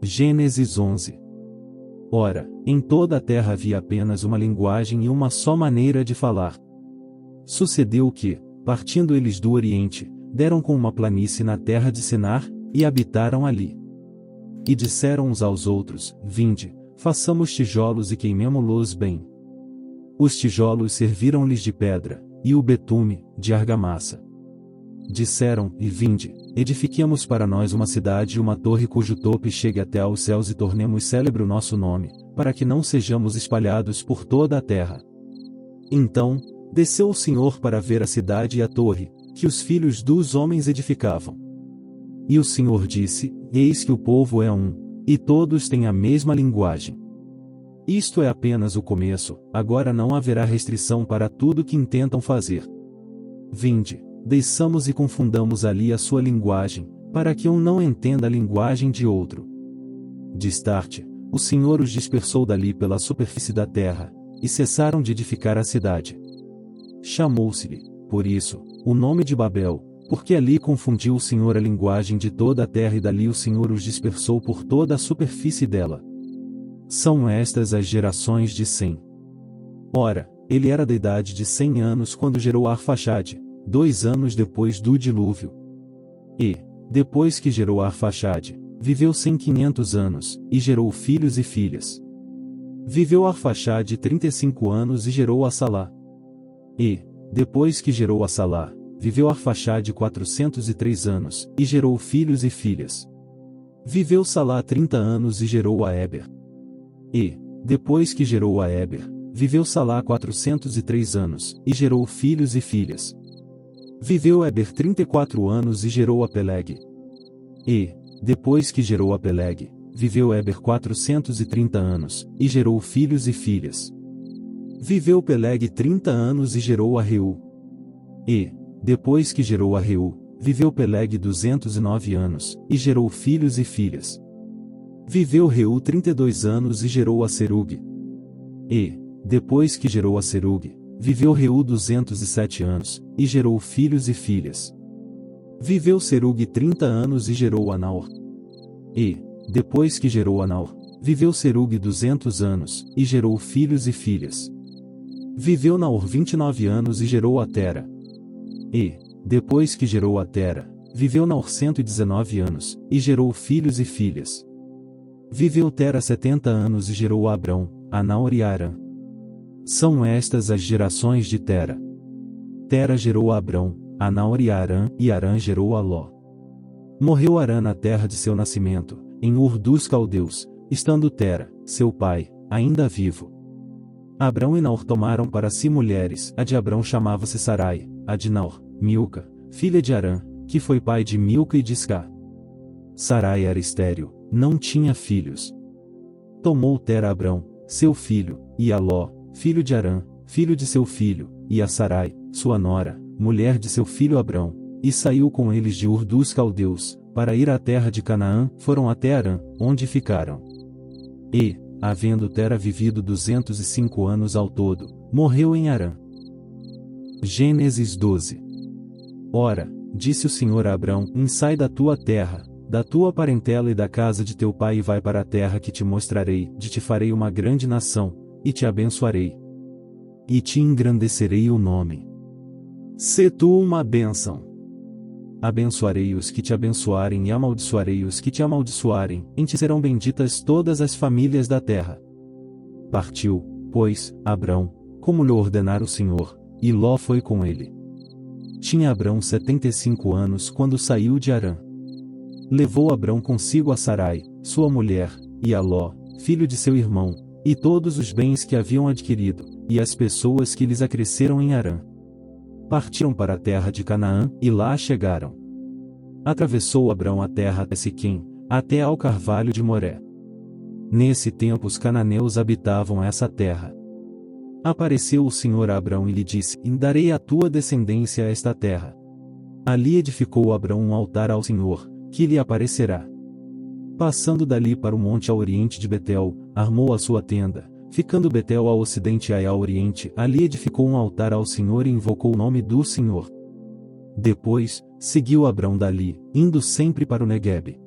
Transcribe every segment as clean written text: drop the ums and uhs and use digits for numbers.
Gênesis 11. Ora, em toda a terra havia apenas uma linguagem e uma só maneira de falar. Sucedeu que, partindo eles do Oriente, deram com uma planície na terra de Sinar, e habitaram ali. E disseram uns aos outros: Vinde, façamos tijolos e queimemo-los bem. Os tijolos serviram-lhes de pedra, e o betume, de argamassa. Disseram: E vinde, edifiquemos para nós uma cidade e uma torre cujo tope chegue até aos céus e tornemos célebre o nosso nome, para que não sejamos espalhados por toda a terra. Então, desceu o Senhor para ver a cidade e a torre, que os filhos dos homens edificavam. E o Senhor disse: Eis que o povo é um, e todos têm a mesma linguagem. Isto é apenas o começo, agora não haverá restrição para tudo que intentam fazer. Vinde, desçamos e confundamos ali a sua linguagem, para que um não entenda a linguagem de outro. Distarte, o Senhor os dispersou dali pela superfície da terra, e cessaram de edificar a cidade. Chamou-se-lhe, por isso, o nome de Babel, porque ali confundiu o Senhor a linguagem de toda a terra e dali o Senhor os dispersou por toda a superfície dela. São estas as gerações de Sem. Ora, ele era da idade de 100 anos quando gerou Arfaxade, 2 anos depois do dilúvio. E, depois que gerou Arfaxade, viveu 500 anos, e gerou filhos e filhas. Viveu Arfaxade 35 anos e gerou a Salá. E, depois que gerou a Salá, viveu Arfaxade 403 anos, e gerou filhos e filhas. Viveu Salá 30 anos e gerou a Éber. E, depois que gerou a Éber, viveu Salá 403 anos, e gerou filhos e filhas. Viveu Éber 34 anos e gerou a Peleg. E, depois que gerou a Peleg, viveu Éber 430 anos, e gerou filhos e filhas. Viveu Peleg 30 anos e gerou a Reu. E, depois que gerou a Reu, viveu Peleg 209 anos, e gerou filhos e filhas. Viveu Reu 32 anos e gerou a Serug. E, depois que gerou a Serug, viveu Reu 207 anos, e gerou filhos e filhas. Viveu Serug 30 anos e gerou a Naor. E, depois que gerou a Naor, viveu Serug 200 anos, e gerou filhos e filhas. Viveu Naor 29 anos e gerou a Tera. E, depois que gerou a Tera, viveu Naor 119 anos, e gerou filhos e filhas. Viveu Tera 70 anos e gerou a Abrão, a Naor e a Arã. São estas as gerações de Tera. Tera gerou a Abrão, a Naor e a Arã gerou a Ló. Morreu Arã na terra de seu nascimento, em Ur dos Caldeus, estando Tera, seu pai, ainda vivo. Abrão e Naor tomaram para si mulheres, a de Abrão chamava-se Sarai, a de Naor, Milca, filha de Arã, que foi pai de Milca e de Isca. Sarai era estéril, não tinha filhos. Tomou Tera Abrão, seu filho, e a Ló, filho de Arã, filho de seu filho, e a Sarai, sua nora, mulher de seu filho Abrão, e saiu com eles de Ur dos Caldeus, para ir à terra de Canaã, foram até Arã, onde ficaram. E, havendo Tera vivido 205 anos ao todo, morreu em Arã. Gênesis 12. Ora, disse o Senhor a Abrão: Sai da tua terra, da tua parentela e da casa de teu pai e vai para a terra que te mostrarei, de te farei uma grande nação, e te abençoarei. E te engrandecerei o nome. Sê tu uma bênção. Abençoarei os que te abençoarem e amaldiçoarei os que te amaldiçoarem, em ti serão benditas todas as famílias da terra. Partiu, pois, Abrão, como lhe ordenara o Senhor, e Ló foi com ele. Tinha Abrão 75 anos quando saiu de Arã. Levou Abrão consigo a Sarai, sua mulher, e a Ló, filho de seu irmão, e todos os bens que haviam adquirido, e as pessoas que lhes acresceram em Arã. Partiram para a terra de Canaã, e lá chegaram. Atravessou Abrão a terra até Siquém, até ao carvalho de Moré. Nesse tempo os cananeus habitavam essa terra. Apareceu o Senhor a Abrão e lhe disse: Darei à tua descendência esta terra. Ali edificou Abrão um altar ao Senhor, que lhe aparecerá. Passando dali para o monte a oriente de Betel, armou a sua tenda. Ficando Betel ao ocidente e ao oriente, ali edificou um altar ao Senhor e invocou o nome do Senhor. Depois, seguiu Abrão dali, indo sempre para o Neguebe.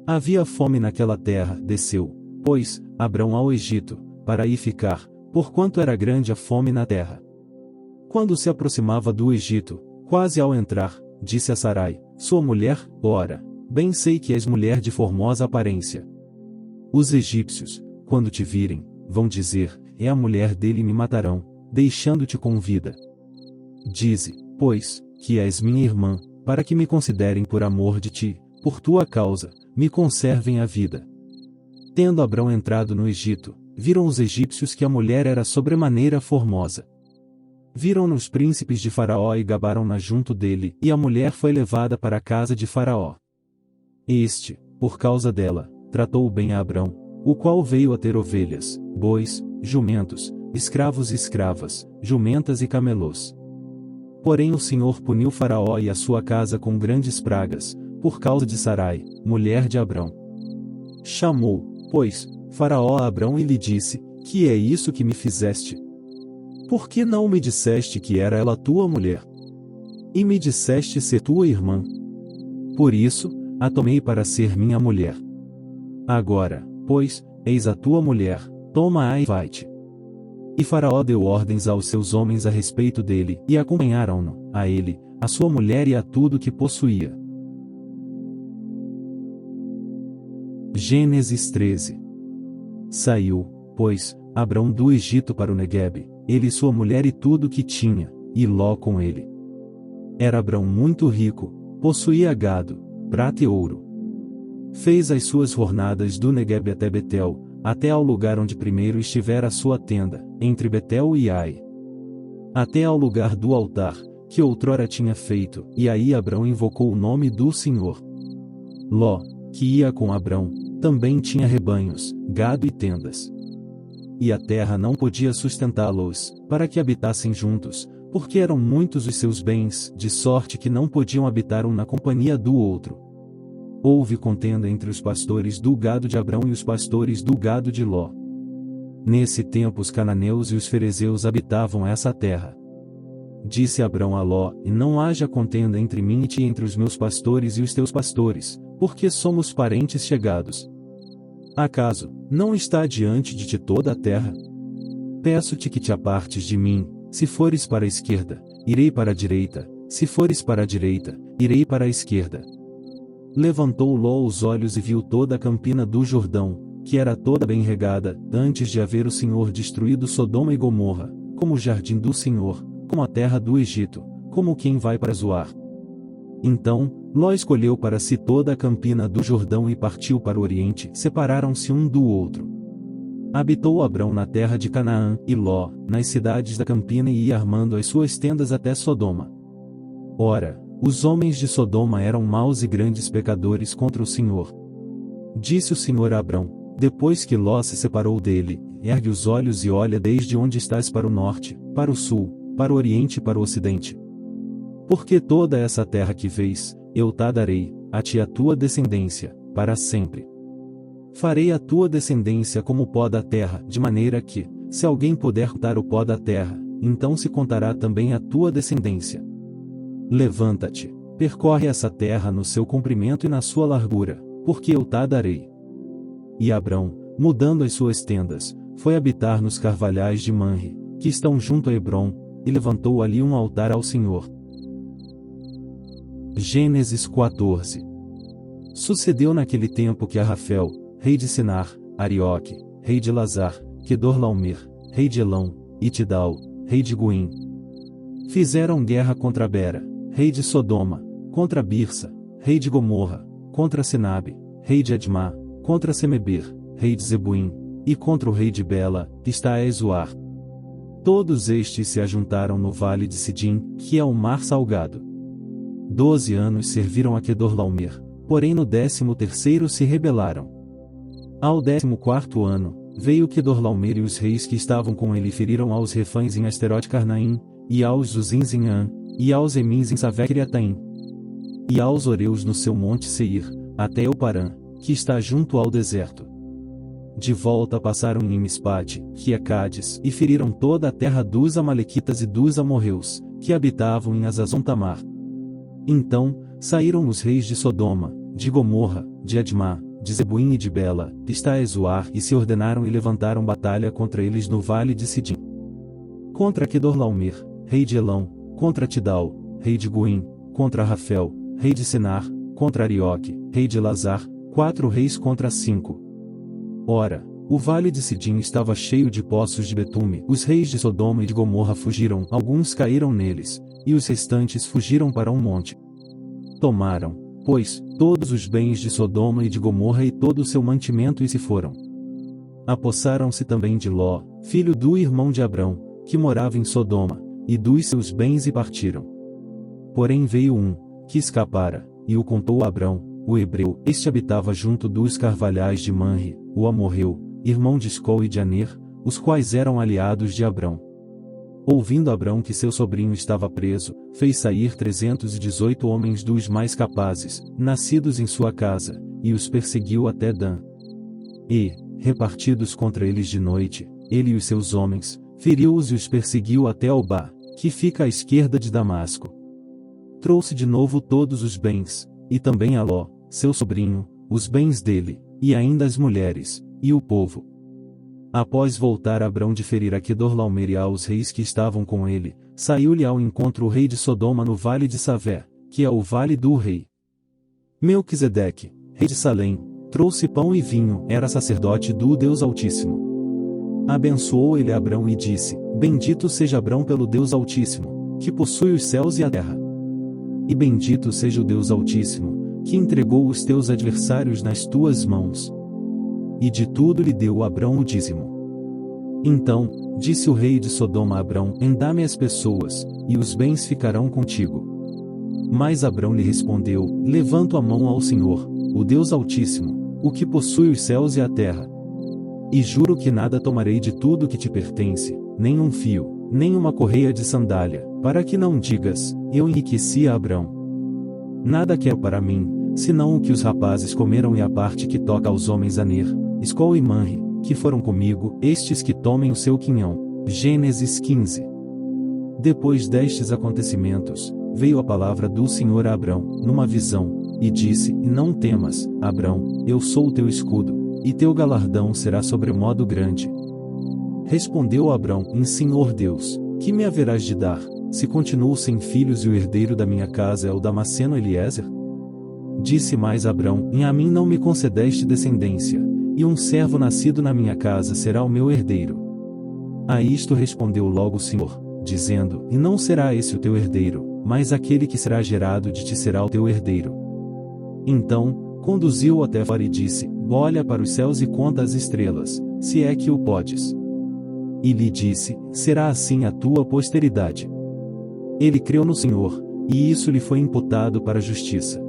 Havia fome naquela terra, desceu, pois, Abrão ao Egito, para aí ficar, porquanto era grande a fome na terra. Quando se aproximava do Egito, quase ao entrar, disse a Sarai, sua mulher, ora, bem sei que és mulher de formosa aparência. Os egípcios, quando te virem, vão dizer, é a mulher dele e me matarão, deixando-te com vida. Dize, pois, que és minha irmã, para que me considerem por amor de ti, por tua causa, me conservem a vida. Tendo Abrão entrado no Egito, viram os egípcios que a mulher era sobremaneira formosa. Viram-no os príncipes de Faraó e gabaram-na junto dele, e a mulher foi levada para a casa de Faraó. Este, por causa dela, tratou bem a Abrão, o qual veio a ter ovelhas, bois, jumentos, escravos e escravas, jumentas e camelôs. Porém o Senhor puniu Faraó e a sua casa com grandes pragas, por causa de Sarai, mulher de Abrão. Chamou, pois, Faraó a Abrão e lhe disse, que é isso que me fizeste? Por que não me disseste que era ela tua mulher? E me disseste ser tua irmã? Por isso, a tomei para ser minha mulher. Agora, pois, eis a tua mulher, toma-a e vai-te. E Faraó deu ordens aos seus homens a respeito dele, e acompanharam-no, a ele, a sua mulher e a tudo que possuía. Gênesis 13. Saiu, pois, Abrão do Egito para o Neguebe, ele e sua mulher e tudo que tinha, e Ló com ele. Era Abrão muito rico, possuía gado, prata e ouro. Fez as suas jornadas do Neguebe até Betel, até ao lugar onde primeiro estivera a sua tenda, entre Betel e Ai. Até ao lugar do altar, que outrora tinha feito, e aí Abrão invocou o nome do Senhor. Ló, que ia com Abrão, também tinha rebanhos, gado e tendas. E a terra não podia sustentá-los, para que habitassem juntos, porque eram muitos os seus bens, de sorte que não podiam habitar um na companhia do outro. Houve contenda entre os pastores do gado de Abrão e os pastores do gado de Ló. Nesse tempo os cananeus e os ferezeus habitavam essa terra. Disse Abrão a Ló, e não haja contenda entre mim e ti entre os meus pastores e os teus pastores, porque somos parentes chegados. Acaso, não está diante de ti toda a terra? Peço-te que te apartes de mim, se fores para a esquerda, irei para a direita, se fores para a direita, irei para a esquerda. Levantou Ló os olhos e viu toda a campina do Jordão, que era toda bem regada, antes de haver o Senhor destruído Sodoma e Gomorra, como o jardim do Senhor, como a terra do Egito, como quem vai para Zoar. Então, Ló escolheu para si toda a campina do Jordão e partiu para o oriente, separaram-se um do outro. Habitou Abrão na terra de Canaã, e Ló, nas cidades da campina e ia armando as suas tendas até Sodoma. Ora, os homens de Sodoma eram maus e grandes pecadores contra o Senhor. Disse o Senhor a Abrão, depois que Ló se separou dele, ergue os olhos e olha desde onde estás para o norte, para o sul, para o oriente e para o ocidente. Porque toda essa terra que vês, eu ta darei, a ti a tua descendência, para sempre. Farei a tua descendência como o pó da terra, de maneira que, se alguém puder contar o pó da terra, então se contará também a tua descendência. Levanta-te, percorre essa terra no seu comprimento e na sua largura, porque eu ta darei. E Abrão, mudando as suas tendas, foi habitar nos carvalhais de Manre, que estão junto a Hebrom, e levantou ali um altar ao Senhor. Gênesis 14. Sucedeu naquele tempo que Arrafel, rei de Sinar, Arioque, rei de Lazar, Quedorlaomer, rei de Elão, e Tidal, rei de Goim, fizeram guerra contra Bera, rei de Sodoma, contra Birsa, rei de Gomorra, contra Sinabe, rei de Admá, contra Semeber, rei de Zebuim, e contra o rei de Bela, que está a Zoar. Todos estes se ajuntaram no vale de Sidim, que é o mar salgado. 12 anos serviram a Quedorlaomer, porém no 13º se rebelaram. Ao 14º ano, veio Quedorlaomer e os reis que estavam com ele feriram aos refães em Asterote Carnaim, e aos Zuzins em An, e aos Emins em Savecriataim, e aos Oreus no seu monte Seir, até Euparã, que está junto ao deserto. De volta passaram em Mispate, que é Cádiz, e feriram toda a terra dos Amalequitas e dos amorreus, que habitavam em Azazon-Tamar. Então, saíram os reis de Sodoma, de Gomorra, de Admá, de Zebuim e de Bela, está a Zoar, e se ordenaram e levantaram batalha contra eles no vale de Sidim. Contra Quedorlaomer, rei de Elão, contra Tidal, rei de Goim, contra Rafel, rei de Senar, contra Arioque, rei de Elazar, 4 reis contra 5. Ora, o vale de Sidim estava cheio de poços de betume. Os reis de Sodoma e de Gomorra fugiram, alguns caíram neles, e os restantes fugiram para um monte. Tomaram, pois, todos os bens de Sodoma e de Gomorra e todo o seu mantimento e se foram. Apossaram-se também de Ló, filho do irmão de Abrão, que morava em Sodoma, e dos seus bens e partiram. Porém veio um, que escapara, e o contou a Abrão, o hebreu. Este habitava junto dos carvalhais de Manre, o amorreu, irmão de Escol e de Aner, os quais eram aliados de Abrão. Ouvindo Abrão que seu sobrinho estava preso, fez sair 318 homens dos mais capazes, nascidos em sua casa, e os perseguiu até Dan. E, repartidos contra eles de noite, ele e os seus homens, feriu-os e os perseguiu até Albá, que fica à esquerda de Damasco. Trouxe de novo todos os bens, e também a Ló, seu sobrinho, os bens dele, e ainda as mulheres, e o povo. Após voltar Abrão de ferir a Quedorlaomer e aos reis que estavam com ele, saiu-lhe ao encontro o rei de Sodoma no vale de Savé, que é o vale do rei. Melquisedeque, rei de Salém, trouxe pão e vinho, era sacerdote do Deus Altíssimo. Abençoou ele Abrão e disse: Bendito seja Abrão pelo Deus Altíssimo, que possui os céus e a terra. E bendito seja o Deus Altíssimo, que entregou os teus adversários nas tuas mãos. E de tudo lhe deu Abrão o dízimo. Então, disse o rei de Sodoma a Abrão: Dá-me as pessoas, e os bens ficarão contigo. Mas Abrão lhe respondeu: Levanto a mão ao Senhor, o Deus Altíssimo, o que possui os céus e a terra. E juro que nada tomarei de tudo que te pertence, nem um fio, nem uma correia de sandália, para que não digas: eu enriqueci a Abrão. Nada quero para mim, senão o que os rapazes comeram e a parte que toca aos homens Aner, Escol e Manre, que foram comigo, estes que tomem o seu quinhão. Gênesis 15. Depois destes acontecimentos, veio a palavra do Senhor a Abrão, numa visão, e disse: Não temas, Abrão, eu sou o teu escudo, e teu galardão será sobremodo grande. Respondeu Abrão: Senhor Deus, que me haverás de dar, se continuo sem filhos e o herdeiro da minha casa é o Damasceno Eliezer? Disse mais Abrão: A mim não me concedeste descendência, e um servo nascido na minha casa será o meu herdeiro. A isto respondeu logo o Senhor, dizendo: E não será esse o teu herdeiro, mas aquele que será gerado de ti será o teu herdeiro. Então, conduziu-o até fora e disse: Olha para os céus e conta as estrelas, se é que o podes. E lhe disse: Será assim a tua posteridade. Ele creu no Senhor, e isso lhe foi imputado para a justiça.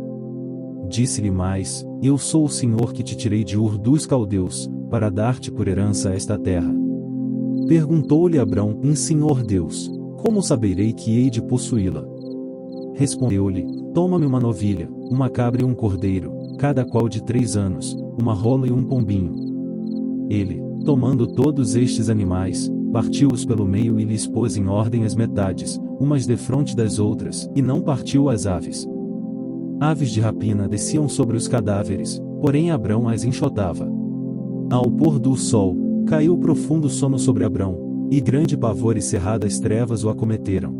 Disse-lhe mais: Eu sou o Senhor que te tirei de Ur dos Caldeus, para dar-te por herança esta terra. Perguntou-lhe Abrão: Senhor Deus, como saberei que hei de possuí-la? Respondeu-lhe: Toma-me uma novilha, uma cabra e um cordeiro, cada qual de 3 anos, uma rola e um pombinho. Ele, tomando todos estes animais, partiu-os pelo meio e lhes pôs em ordem as metades, umas defronte das outras, e não partiu as aves. Aves de rapina desciam sobre os cadáveres, porém Abrão as enxotava. Ao pôr do sol, caiu profundo sono sobre Abrão, e grande pavor e cerradas trevas o acometeram.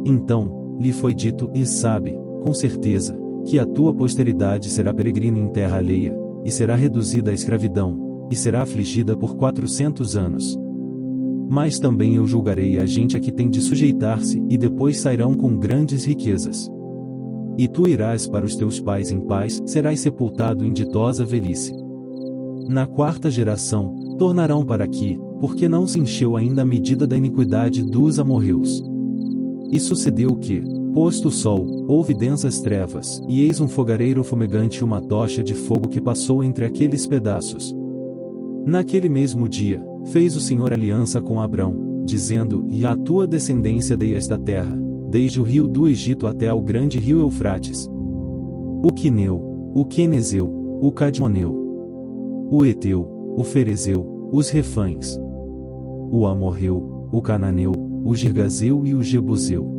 Então, lhe foi dito: E sabe, com certeza, que a tua posteridade será peregrina em terra alheia, e será reduzida à escravidão, e será afligida por 400 anos. Mas também eu julgarei a gente a que tem de sujeitar-se, e depois sairão com grandes riquezas. E tu irás para os teus pais em paz, serás sepultado em ditosa velhice. Na 4ª geração, tornarão para aqui, porque não se encheu ainda a medida da iniquidade dos amorreus. E sucedeu que, posto o sol, houve densas trevas, e eis um fogareiro fumegante e uma tocha de fogo que passou entre aqueles pedaços. Naquele mesmo dia, fez o Senhor aliança com Abrão, dizendo: E à tua descendência dei esta terra, desde o rio do Egito até ao grande rio Eufrates. O Quineu, o Quenezeu, o Cadmoneu, o Eteu, o Ferezeu, os Refães, o Amorreu, o Cananeu, o Girgazeu e o Jebuseu.